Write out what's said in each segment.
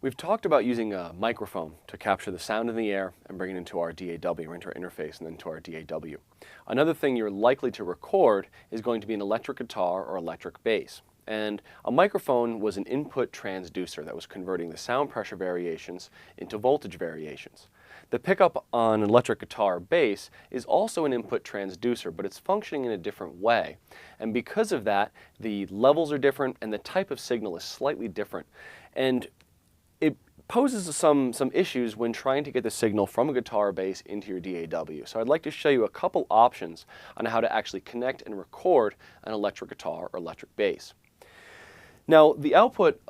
We've talked about using a microphone to capture the sound in the air and bring it into our DAW, into our interface, and then to our DAW. Another thing you're likely to record is going to be an electric guitar or electric bass. And a microphone was an input transducer that was converting the sound pressure variations into voltage variations. The pickup on an electric guitar or bass is also an input transducer, but it's functioning in a different way. And because of that, the levels are different and the type of signal is slightly different. And it poses some issues when trying to get the signal from a guitar or bass into your DAW. So I'd like to show you a couple options on how to actually connect and record an electric guitar or electric bass. Now, the output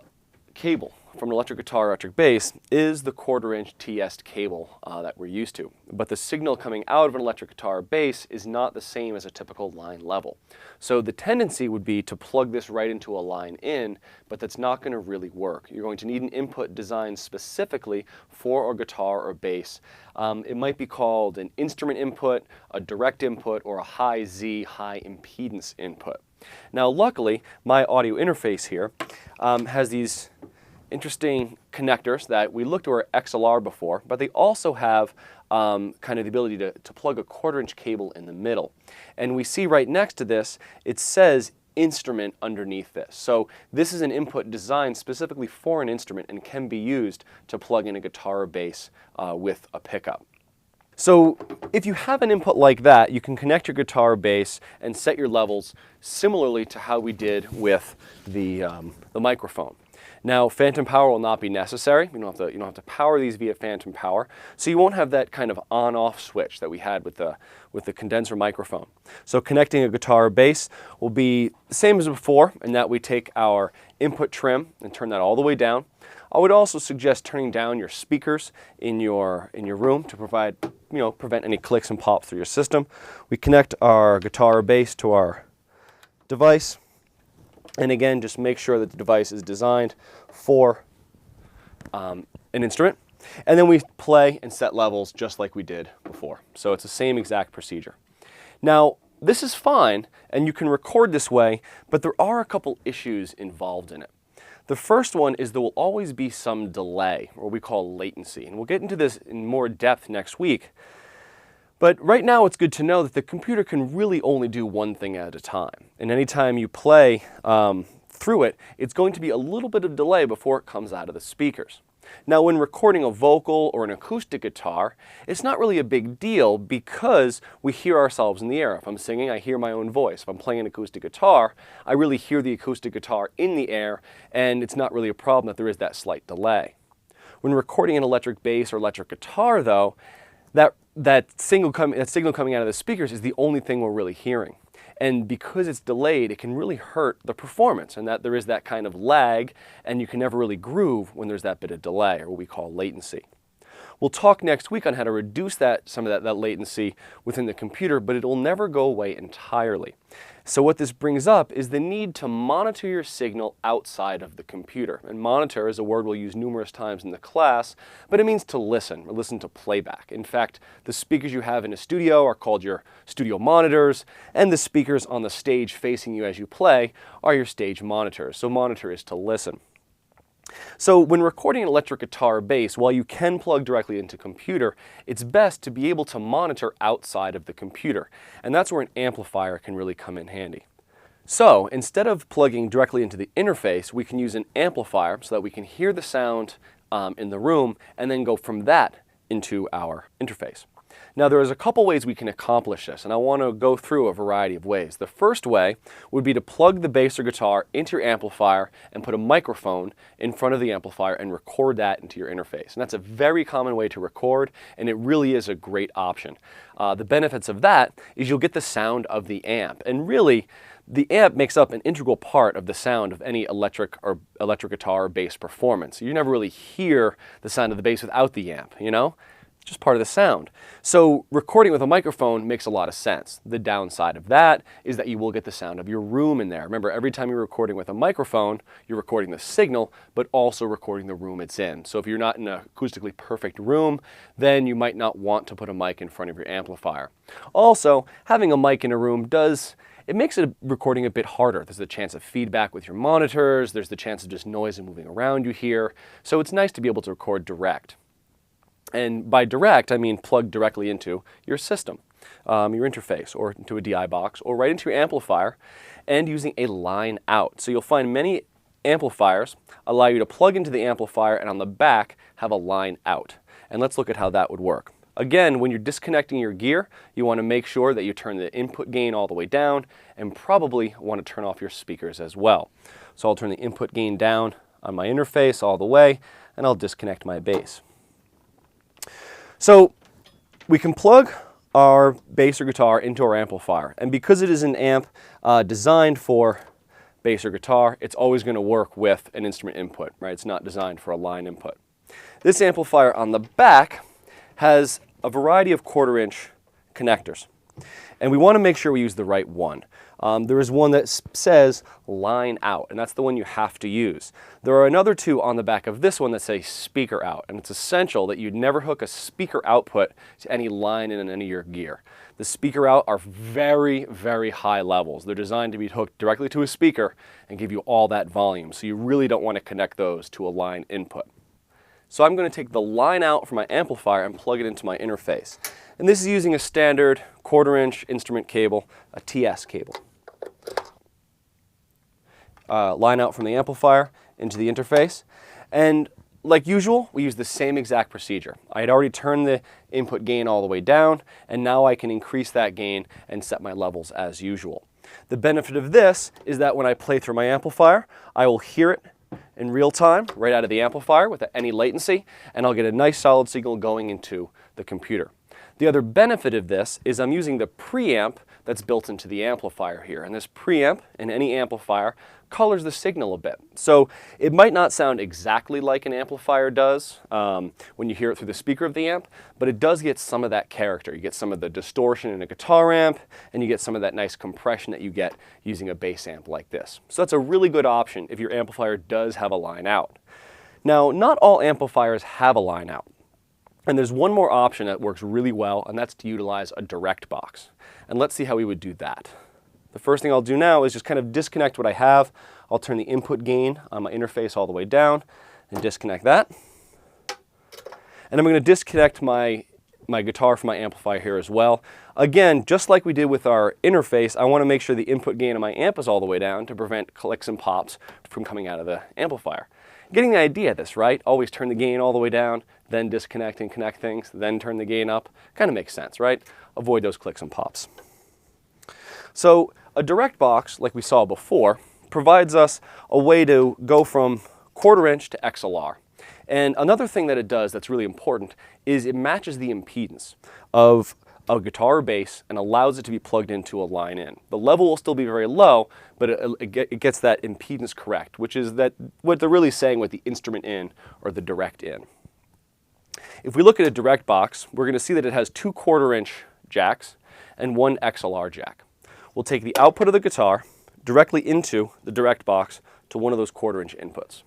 cable from an electric guitar or electric bass is the 1/4-inch TS cable that we're used to. But the signal coming out of an electric guitar or bass is not the same as a typical line level. So the tendency would be to plug this right into a line in, but that's not going to really work. You're going to need an input designed specifically for a guitar or bass. It might be called an instrument input, a direct input, or a high Z, high impedance input. Now, luckily, my audio interface here has these interesting connectors that we looked at our XLR before, but they also have kind of the ability to plug a 1/4-inch cable in the middle. And we see right next to this, it says instrument underneath this. So this is an input designed specifically for an instrument and can be used to plug in a guitar or bass with a pickup. So if you have an input like that, you can connect your guitar or bass and set your levels similarly to how we did with the microphone. Now, phantom power will not be necessary. You don't have to power these via phantom power, so you won't have that kind of on-off switch that we had with the condenser microphone. So connecting a guitar or bass will be the same as before, in that we take our input trim and turn that all the way down. I would also suggest turning down your speakers in your room to prevent any clicks and pops through your system. We connect our guitar or bass to our device. And again, just make sure that the device is designed for an instrument. And then we play and set levels just like we did before. So it's the same exact procedure. Now, this is fine, and you can record this way, but there are a couple issues involved in it. The first one is there will always be some delay, or what we call latency. And we'll get into this in more depth next week. But right now it's good to know that the computer can really only do one thing at a time. And anytime you play through it, it's going to be a little bit of delay before it comes out of the speakers. Now, when recording a vocal or an acoustic guitar, it's not really a big deal because we hear ourselves in the air. If I'm singing, I hear my own voice. If I'm playing an acoustic guitar, I really hear the acoustic guitar in the air, and it's not really a problem that there is that slight delay. When recording an electric bass or electric guitar, though, that signal coming out of the speakers is the only thing we're really hearing. And because it's delayed, it can really hurt the performance, and that there is that kind of lag, and you can never really groove when there's that bit of delay, or what we call latency. We'll talk next week on how to reduce some of that latency within the computer, but it will never go away entirely. So what this brings up is the need to monitor your signal outside of the computer. And monitor is a word we'll use numerous times in the class, but it means to listen, or listen to playback. In fact, the speakers you have in a studio are called your studio monitors, and the speakers on the stage facing you as you play are your stage monitors. So monitor is to listen. So when recording an electric guitar or bass, while you can plug directly into a computer, it's best to be able to monitor outside of the computer. And that's where an amplifier can really come in handy. So instead of plugging directly into the interface, we can use an amplifier so that we can hear the sound in the room and then go from that into our interface. Now, there's a couple ways we can accomplish this, and I want to go through a variety of ways. The first way would be to plug the bass or guitar into your amplifier and put a microphone in front of the amplifier and record that into your interface. And that's a very common way to record, and it really is a great option. The benefits of that is you'll get the sound of the amp, and really, the amp makes up an integral part of the sound of any electric guitar or bass performance. You never really hear the sound of the bass without the amp, you know? Just part of the sound. So recording with a microphone makes a lot of sense. The downside of that is that you will get the sound of your room in there. Remember, every time you're recording with a microphone, you're recording the signal, but also recording the room it's in. So if you're not in an acoustically perfect room, then you might not want to put a mic in front of your amplifier. Also, having a mic in a room does it makes recording a bit harder. There's the chance of feedback with your monitors, there's the chance of just noise and moving around you hear, so it's nice to be able to record direct. And by direct, I mean plug directly into your system, your interface, or into a DI box, or right into your amplifier, and using a line out. So you'll find many amplifiers allow you to plug into the amplifier and on the back have a line out. And let's look at how that would work. Again, when you're disconnecting your gear, you want to make sure that you turn the input gain all the way down and probably want to turn off your speakers as well. So I'll turn the input gain down on my interface all the way, and I'll disconnect my bass. So we can plug our bass or guitar into our amplifier, and because it is an amp designed for bass or guitar, it's always going to work with an instrument input, right? It's not designed for a line input. This amplifier on the back has a variety of 1/4-inch connectors, and we want to make sure we use the right one. There is one that says line out, and that's the one you have to use. There are another two on the back of this one that say speaker out, and it's essential that you never hook a speaker output to any line in any of your gear. The speaker out are very, very high levels. They're designed to be hooked directly to a speaker and give you all that volume, so you really don't want to connect those to a line input. So I'm going to take the line out from my amplifier and plug it into my interface. And this is using a standard 1/4-inch instrument cable, a TS cable. Line out from the amplifier into the interface. And like usual, we use the same exact procedure. I had already turned the input gain all the way down, and now I can increase that gain and set my levels as usual. The benefit of this is that when I play through my amplifier, I will hear it in real time, right out of the amplifier without any latency, and I'll get a nice solid signal going into the computer. The other benefit of this is I'm using the preamp that's built into the amplifier here, and this preamp in any amplifier colors the signal a bit. So it might not sound exactly like an amplifier does when you hear it through the speaker of the amp, but it does get some of that character. You get some of the distortion in a guitar amp, and you get some of that nice compression that you get using a bass amp like this. So that's a really good option if your amplifier does have a line out. Now, not all amplifiers have a line out. And there's one more option that works really well, and that's to utilize a direct box. And let's see how we would do that. The first thing I'll do now is just kind of disconnect what I have. I'll turn the input gain on my interface all the way down and disconnect that. And I'm going to disconnect my guitar from my amplifier here as well. Again, just like we did with our interface, I want to make sure the input gain of my amp is all the way down to prevent clicks and pops from coming out of the amplifier. Getting the idea of this, right? Always turn the gain all the way down, then disconnect and connect things, then turn the gain up. Kind of makes sense, right? Avoid those clicks and pops. So a direct box, like we saw before, provides us a way to go from 1/4-inch to XLR. And another thing that it does that's really important is it matches the impedance of a guitar or bass and allows it to be plugged into a line in. The level will still be very low, but it gets that impedance correct, which is that what they're really saying with the instrument in or the direct in. If we look at a direct box, we're going to see that it has 2 1/4-inch jacks and 1 XLR jack. We'll take the output of the guitar directly into the direct box to one of those 1/4-inch inputs.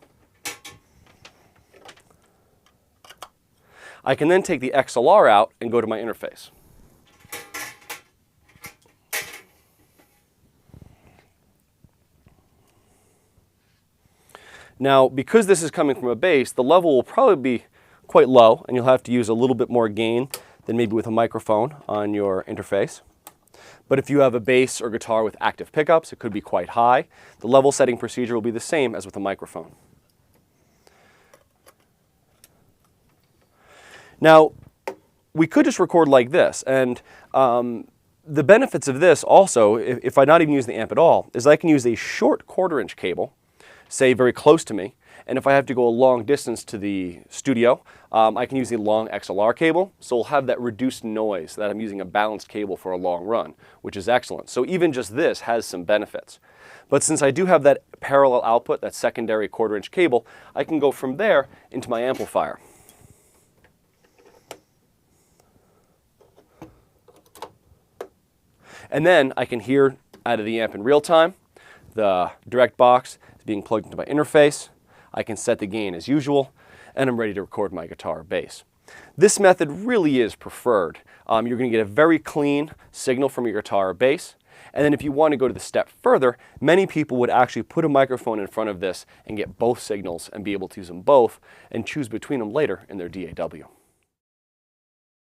I can then take the XLR out and go to my interface. Now, because this is coming from a bass, the level will probably be quite low, and you'll have to use a little bit more gain than maybe with a microphone on your interface. But if you have a bass or guitar with active pickups, it could be quite high. The level setting procedure will be the same as with a microphone. Now, we could just record like this, and the benefits of this also, if I not even use the amp at all, is I can use a short 1/4-inch cable, say very close to me, and if I have to go a long distance to the studio, I can use the long XLR cable, so we'll have that reduced noise that I'm using a balanced cable for a long run, which is excellent. So even just this has some benefits. But since I do have that parallel output, that secondary 1/4-inch cable, I can go from there into my amplifier. And then I can hear out of the amp in real time. The direct box is being plugged into my interface. I can set the gain as usual, and I'm ready to record my guitar or bass. This method really is preferred. You're going to get a very clean signal from your guitar or bass, And then if you want to go to the step further, many people would actually put a microphone in front of this and get both signals and be able to use them both and choose between them later in their DAW.